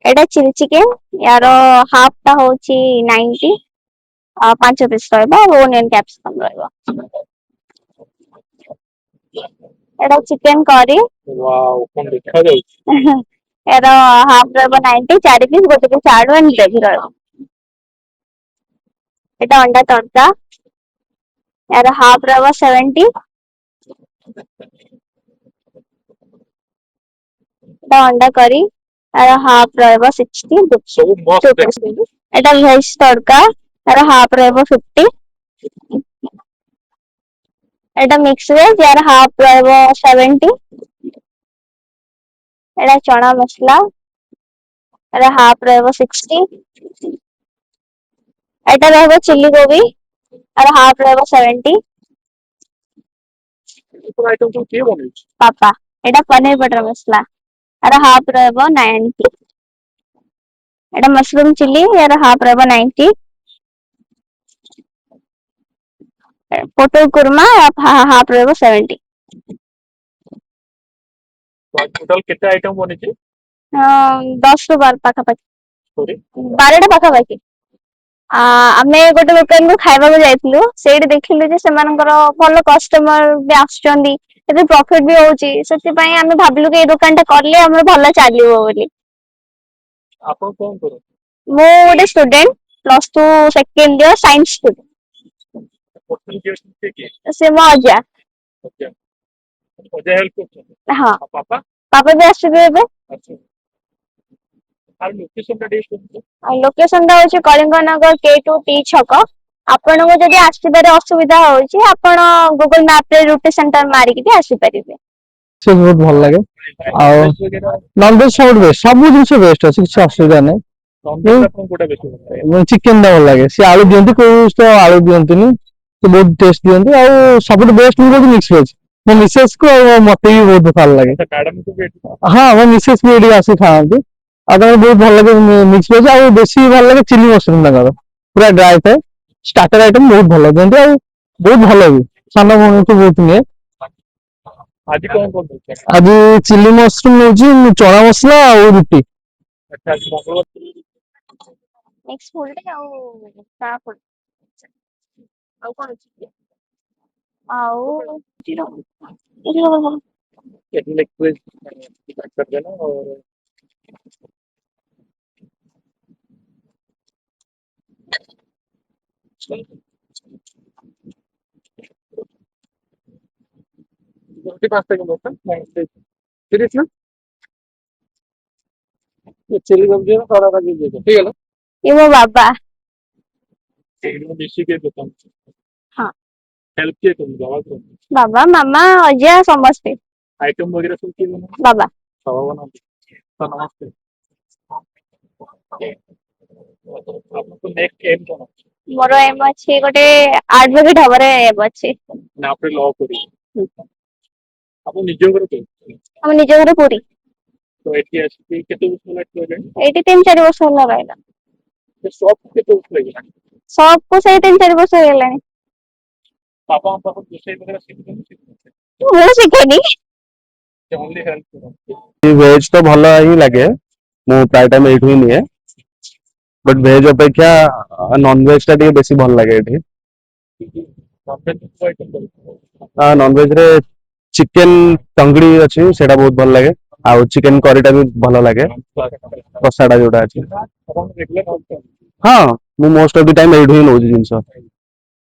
एटा chilli chicken यार half टा होची 90 पांच पीस रहबा ओनियन कैप्सिकम रहबा एटा चिकेन करी वाओ कौन देखा जाउछि यार हाफ रहबा 90 चार पीस गोटे पीस आलू एंड ग्रेवी रहबा एटा अंडा तड़का यार हाफ रहबा 70 एटा अंडा करी यार हाफ रहबा 60 सब मस्त देखते एटा वेज तड़का यार हाफ रहबा 50 एटा मिक्स वेज यार हाफ रहबा 70 एटा चना मसला यार हाफ रहबा 60 एटा रहबा चिल्ली गोभी यार हाफ रहबा 70 पूरा आइटम तो के बनै छै पापा एटा पनीर बटर मसला यार हाफ रहबा 90 एटा मशरूम चिल्ली यार हाफ रहबा 90 पोटल कुरमा हाफ रहबा 70 तो टोटल केते आइटम बनै छै 10 ରୁ 12 पाखापाखि सॉरी 12ଟା ପାଖାପାଖି ଆମେ ଗୋଟେ ଦୋକାନକୁ ଖାଇବାକୁ ଯାଇଥିଲୁ ସେଇଠି ଦେଖିଲୁ ଯେ ସେମାନଙ୍କର ଭଲ କଷ୍ଟମର ବି ଆସୁଛନ୍ତି ଏତେ ପ୍ରଫିଟ ବି ହଉଛି ସେଥିପାଇଁ ଆମେ ଭାବିଲୁ କି ଏଇ ଦୋକାନଟା କଲେ ଆମର ଭଲ ଚାଲିବ ବୋଲି ଆପଣ कोन करो ମୁଁ ଗୋଟେ student +2 second year science student hotel के के ସେ ମୋ ଅଜା ओके ओजे हेल्प करछन ହଁ पापा ପାପା ବି ଆସୁଥିବେ ଏବେ अच्छा आर लोकेशन का डेट ଲୋକେସନ ଟା ହଉଛି କଳିଙ୍ଗନଗର K2 T ଛକ ଆପଣଙ୍କୁ ଯଦି ଆସିବାରେ ଅସୁବିଧା ହଉଛି ଆପଣ ଗୁଗଲ ମ୍ୟାପ ରେ ରୁଟି ସେଣ୍ଟର ମାରିକି ବି ଆସିପାରିବେ से बहुत भल लगे नॉनवेज सब बेस्ट सब जिन बेस्ट अच्छे किसी असुविधा नहीं नॉनवेज आपन कोटा बेसी चिकेन दा भल लगे सी आलू दियंती कोई तो आलू दियंतीनी तो बहुत टेस्ट दियंती और सब बेस्ट मुझे मिक्स वेज मो मिसेस को मते भी बहुत भल लगे मैडम को भी हाँ मो मिसेस भी एडी आसी खाती बहुत भल लगे मिक्स वेज और बेसी भल लगे चिली मशरूम तक पूरा ड्राई थाए स्टार्टर आइटम बहुत भल दियंती और बहुत भल भी सान भूमि तो बहुत निए आज कौन कौन देखते हैं आज चिली मशरूम नौजी चना मसला और रुटी अच्छा आज मंगलवार नेक्स्ट फुल डे ଆଉ ତା ଫୁल ଆଉ କଣ ଅଛି ଆଉ लेग पीस कर देना और रोटी पास्ता के बोलता सीरियस ना ये चिली सब्जी है थोड़ा सा दे दो ठीक है ना ये ମୋ ବାବା एक देसी के दुकान हाँ हेल्प किए तुम दवा करो ବାବା ମାମା ଅଜା ସମସ୍ତେ आइटम वगैरह सब किए बना ବାବା दवा बना तो नमस्ते आपको नेक्स्ट एम क्या है ମୋର ଏମ ଅଛି ଗୋଟେ ଆଡଭୋକେଟ ହବାରେ ଏମ ଅଛି ना आपने लॉ करी आपको निजो करो तो ଆମ ନିଜ ଘର ପୁରୀ एटी आसी केते उसमें लाइट लगे ଏଇଠି 3-4 ବର୍ଷ ହେଲା ରହିଲା तो शॉप केते उसमें लगे सबକୁ ସେଇ 3-4 ବର୍ଷ ହେଇଗଲାଣି पापा पापा दूसरे वगैरह सीखते ମୁଁ ଶିଖେନି ओनली हेल्प करो वेज तो भल ही लगे मु प्राय टाइम एठू ही निए बट वेज अपेक्षा नॉन वेज टा बेसी भल लगे एठी नॉन वेज रे चिकेन टंगड़ी अच्छी सेटा बहुत भल लगे आउ चिकेन करीटा भी भल लगे कसाटा जोटा अच्छी हाँ मु मोस्ट ऑफ द टाइम एठू ही नौजी जिंस